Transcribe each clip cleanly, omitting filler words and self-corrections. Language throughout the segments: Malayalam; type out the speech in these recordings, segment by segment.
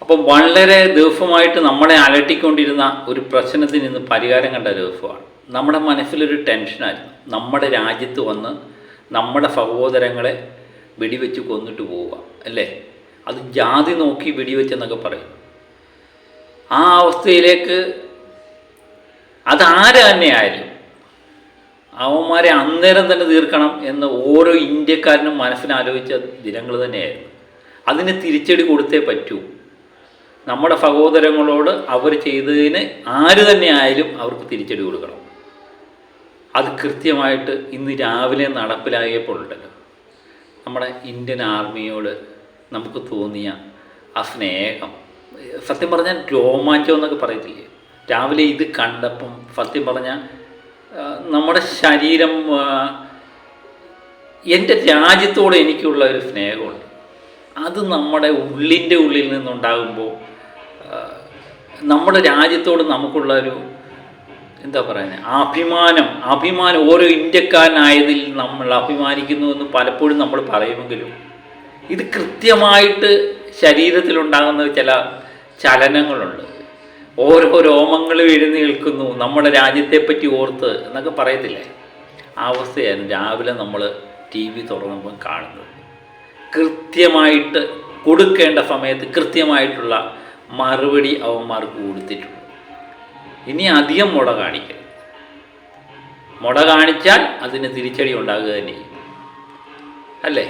അപ്പം വളരെ ദീർഘമായിട്ട് നമ്മളെ അലട്ടിക്കൊണ്ടിരുന്ന ഒരു പ്രശ്നത്തിന് ഇന്ന് പരിഹാരം കണ്ട ദിവസമാണ്. നമ്മുടെ മനസ്സിലൊരു ടെൻഷനായിരുന്നു. നമ്മുടെ രാജ്യത്ത് വന്ന് നമ്മുടെ സഹോദരങ്ങളെ വെടിവെച്ച് കൊന്നിട്ട് പോവുക അല്ലേ, അത് ജാതി നോക്കി വെടിവെച്ചെന്നൊക്കെ പറയും. ആ അവസ്ഥയിലേക്ക് അതാര് തന്നെയായാലും അവന്മാരെ അന്നേരം തന്നെ തീർക്കണം എന്ന് ഓരോ ഇന്ത്യക്കാരനും മനസ്സിനാലോചിച്ച ദിനങ്ങൾ തന്നെയായിരുന്നു. അതിന് തിരിച്ചടി കൊടുത്തേ പറ്റൂ. നമ്മുടെ സഹോദരങ്ങളോട് അവർ ചെയ്തതിന് ആര് തന്നെ ആയാലും അവർക്ക് തിരിച്ചടി കൊടുക്കണം. അത് കൃത്യമായിട്ട് ഇന്ന് രാവിലെ നടപ്പിലായപ്പോഴുണ്ടല്ലോ, നമ്മുടെ ഇന്ത്യൻ ആർമിയോട് നമുക്ക് തോന്നിയ ആ സ്നേഹം, സത്യം പറഞ്ഞാൽ രോമാഞ്ചം എന്നൊക്കെ പറയത്തില്ലേ, രാവിലെ ഇത് കണ്ടപ്പം സത്യം പറഞ്ഞാൽ നമ്മുടെ ശരീരം, എൻ്റെ രാജ്യത്തോട് എനിക്കുള്ള ഒരു സ്നേഹമുണ്ട്. അത് നമ്മുടെ ഉള്ളിൻ്റെ ഉള്ളിൽ നിന്നുണ്ടാകുമ്പോൾ നമ്മുടെ രാജ്യത്തോട് നമുക്കുള്ള ഒരു എന്താ പറയുന്നത് അഭിമാനം ഓരോ ഇന്ത്യക്കാരനായതിൽ നമ്മൾ അഭിമാനിക്കുന്നു എന്ന് പലപ്പോഴും നമ്മൾ പറയുമെങ്കിലും ഇത് കൃത്യമായിട്ട് ശരീരത്തിലുണ്ടാകുന്ന ചില ചലനങ്ങളുണ്ട്. ഓരോ രോമങ്ങളും എഴുന്നേൽക്കുന്നു നമ്മുടെ രാജ്യത്തെപ്പറ്റി ഓർത്ത് എന്നൊക്കെ പറയത്തില്ലേ, ആ അവസ്ഥയാണ് രാവിലെ നമ്മൾ TV തുറന്നപ്പോൾ കാണുന്നത്. കൃത്യമായിട്ട് കൊടുക്കേണ്ട സമയത്ത് കൃത്യമായിട്ടുള്ള മറുപടി അവന്മാർക്ക് കൊടുത്തിട്ടുണ്ട്. ഇനി അധികം മുട കാണിക്കരുത്. മുട കാണിച്ചാൽ അതിന് തിരിച്ചടി ഉണ്ടാകുക തന്നെ ചെയ്യും അല്ലേ.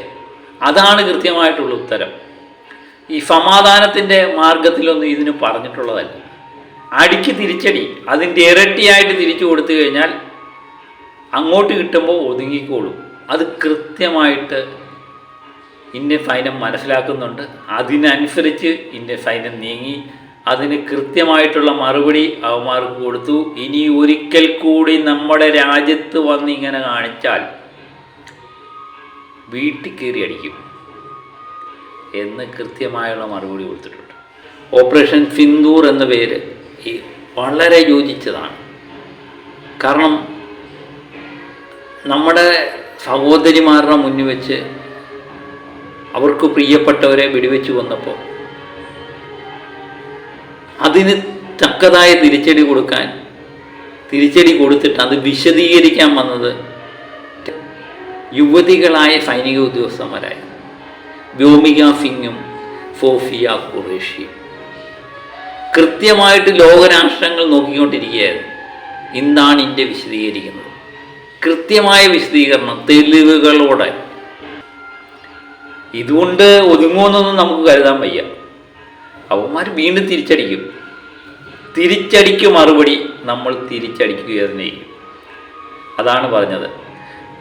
അതാണ് കൃത്യമായിട്ടുള്ള ഉത്തരം. ഈ സമാധാനത്തിൻ്റെ മാർഗത്തിലൊന്നും ഇതിന് പറഞ്ഞിട്ടുള്ളതല്ല. അടിക്ക് തിരിച്ചടി അതിൻ്റെ ഇരട്ടിയായിട്ട് തിരിച്ചു കൊടുത്തു കഴിഞ്ഞാൽ അങ്ങോട്ട് കിട്ടുമ്പോൾ ഒതുങ്ങിക്കോളും. അത് കൃത്യമായിട്ട് ഇന്ത്യൻ സൈന്യം മനസ്സിലാക്കുന്നുണ്ട്. അതിനനുസരിച്ച് ഇന്ത്യൻ സൈന്യം നീങ്ങി അതിന് കൃത്യമായിട്ടുള്ള മറുപടി അവന്മാർക്ക് കൊടുത്തു. ഇനി ഒരിക്കൽ കൂടി നമ്മുടെ രാജ്യത്ത് വന്ന് ഇങ്ങനെ കാണിച്ചാൽ വീട്ടിൽ കയറി അടിക്കും എന്ന് കൃത്യമായുള്ള മറുപടി കൊടുത്തിട്ടുണ്ട്. ഓപ്പറേഷൻ സിന്ദൂർ എന്ന പേര് വളരെ യോജിച്ചതാണ്. കാരണം നമ്മുടെ സഹോദരിമാരുടെ മുന്നിൽ വെച്ച് അവർക്ക് പ്രിയപ്പെട്ടവരെ വെടിവെച്ച് കൊന്നപ്പോൾ അതിന് തക്കതായ തിരിച്ചടി കൊടുത്തിട്ട് അത് വിശദീകരിക്കാൻ വന്നത് യുവതികളായ സൈനിക ഉദ്യോഗസ്ഥന്മാരായ വ്യോമിക സിംഗും സോഫിയ ഖുറേഷിയും. കൃത്യമായിട്ട് ലോകരാഷ്ട്രങ്ങൾ നോക്കിക്കൊണ്ടിരിക്കുകയായിരുന്നു. എന്താണ് ഇന്ത്യ വിശദീകരിക്കുന്നത്? കൃത്യമായ വിശദീകരണം തെളിവുകളോടെ. ഇതുകൊണ്ട് ഒതുങ്ങുമെന്നൊന്നും നമുക്ക് കരുതാൻ വയ്യ. അവന്മാർ വീണ്ടും തിരിച്ചടിക്ക് മറുപടി നമ്മൾ തിരിച്ചടിക്കുക തന്നെ ചെയ്യും. അതാണ് പറഞ്ഞത്.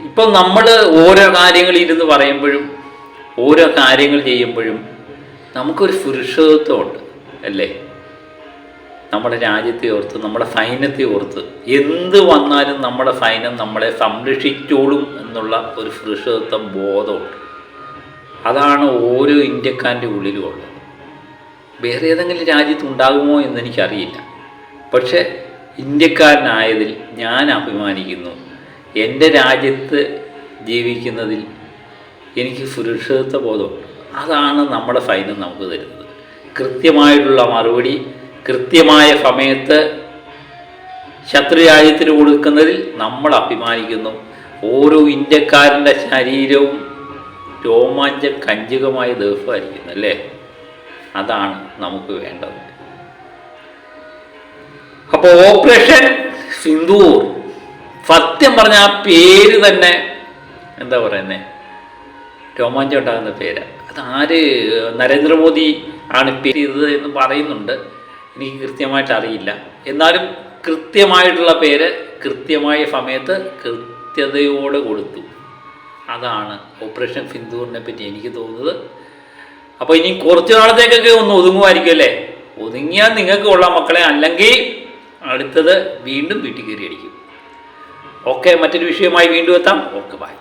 ഇപ്പം നമ്മൾ ഓരോ കാര്യങ്ങൾ ഇരുന്ന് പറയുമ്പോഴും ഓരോ കാര്യങ്ങൾ ചെയ്യുമ്പോഴും നമുക്കൊരു സുരക്ഷിതത്വമുണ്ട് അല്ലേ. നമ്മുടെ രാജ്യത്തെ ഓർത്ത്, നമ്മുടെ സൈന്യത്തെ ഓർത്ത് എന്ത് വന്നാലും നമ്മുടെ സൈന്യം നമ്മളെ സംരക്ഷിച്ചോളും എന്നുള്ള ഒരു സുരക്ഷിതത്വം ബോധമുണ്ട്. അതാണ് ഓരോ ഇന്ത്യക്കാരൻ്റെ ഉള്ളിലും ഉള്ളത്. വേറെ ഏതെങ്കിലും രാജ്യത്ത് ഉണ്ടാകുമോ എന്നെനിക്കറിയില്ല. പക്ഷേ ഇന്ത്യക്കാരനായതിൽ ഞാൻ അഭിമാനിക്കുന്നു. എൻ്റെ രാജ്യത്ത് ജീവിക്കുന്നതിൽ എനിക്ക് സുരക്ഷിതത്വ ബോധമുണ്ട്. അതാണ് നമ്മുടെ സൈന്യം നമുക്ക് തരുന്നത്. കൃത്യമായിട്ടുള്ള മറുപടി കൃത്യമായ സമയത്ത് ശത്രു രാജ്യത്തിന് കൊടുക്കുന്നതിൽ നമ്മൾ അഭിമാനിക്കുന്നു. ഓരോ ഇന്ത്യക്കാരൻ്റെ ശരീരവും രോമാഞ്ച കഞ്ചുകമായ ദിവസമായിരിക്കുന്നു അല്ലേ. അതാണ് നമുക്ക് വേണ്ടത്. അപ്പോൾ ഓപ്പറേഷൻ സിന്ദൂർ സത്യം പറഞ്ഞ ആ പേര് തന്നെ എന്താ പറയുന്നത്, രോമാഞ്ചം ഉണ്ടാകുന്ന പേര്. അതാര് നരേന്ദ്രമോദി ആണ് പേര് ചെയ്തത് എന്ന് പറയുന്നുണ്ട്. എനിക്ക് കൃത്യമായിട്ട് അറിയില്ല. എന്നാലും കൃത്യമായിട്ടുള്ള പേര് കൃത്യമായ സമയത്ത് കൃത്യതയോടെ കൊടുത്തു. അതാണ് ഓപ്പറേഷൻ സിന്ദൂറിനെ പറ്റി എനിക്ക് തോന്നുന്നത്. അപ്പോൾ ഇനി കുറച്ച് നാളത്തേക്കൊക്കെ ഒന്ന് ഒതുങ്ങുമായിരിക്കും അല്ലേ. ഒതുങ്ങിയാൽ നിങ്ങൾക്ക് കൊള്ളാം മക്കളെ, അല്ലെങ്കിൽ അടുത്തത് വീണ്ടും വീട്ടിൽ കയറി അടിക്കും. ഓക്കെ, മറ്റൊരു വിഷയമായി വീണ്ടും എത്താം. Okay, by.